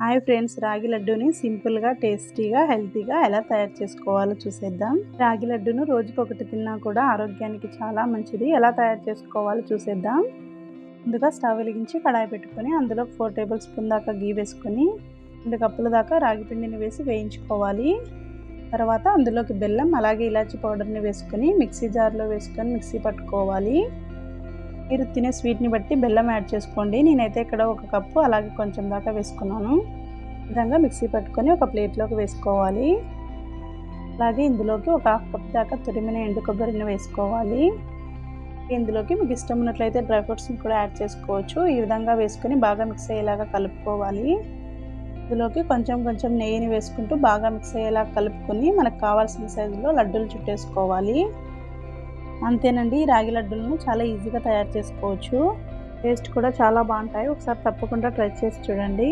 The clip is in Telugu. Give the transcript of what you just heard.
హాయ్ ఫ్రెండ్స్, రాగి లడ్డూని సింపుల్గా టేస్టీగా హెల్తీగా ఎలా తయారు చేసుకోవాలో చూసేద్దాం. రాగి లడ్డూను రోజుకొకటి తిన్నా కూడా ఆరోగ్యానికి చాలా మంచిది. ఎలా తయారు చేసుకోవాలో చూసేద్దాం. ముందుగా స్టవ్ వెలిగించి కడాయి పెట్టుకొని అందులో 4 టేబుల్ స్పూన్ దాకా గీ వేసుకొని 2 కప్పుల దాకా రాగి పిండిని వేసి వేయించుకోవాలి. తర్వాత అందులోకి బెల్లం అలాగే ఇలాచీ పౌడర్ని వేసుకొని మిక్సీ జార్లో వేసుకొని మిక్సీ పట్టుకోవాలి. మీరు తినే స్వీట్ని బట్టి బెల్లం యాడ్ చేసుకోండి. నేనైతే ఇక్కడ 1 కప్పు అలాగే కొంచెం దాకా వేసుకున్నాను. ఈ విధంగా మిక్సీ పట్టుకొని ఒక ప్లేట్లోకి వేసుకోవాలి. అలాగే ఇందులోకి ఒక 1/2 కప్ దాకా తురిమిన ఎండు కొబ్బరిని వేసుకోవాలి. ఇందులోకి మీకు ఇష్టం ఉన్నట్లయితే డ్రై ఫ్రూట్స్ని కూడా యాడ్ చేసుకోవచ్చు. ఈ విధంగా వేసుకొని బాగా మిక్స్ అయ్యేలాగా కలుపుకోవాలి. ఇందులోకి కొంచెం నెయ్యిని వేసుకుంటూ బాగా మిక్స్ అయ్యేలా కలుపుకొని మనకు కావాల్సిన సైజులో లడ్డూలు చుట్టేసుకోవాలి. అంతేనండి, ఈ రాగి లడ్డూలను చాలా ఈజీగా తయారు చేసుకోవచ్చు. టేస్ట్ కూడా చాలా బాగుంటాయి. ఒకసారి తప్పకుండా ట్రై చేసి చూడండి.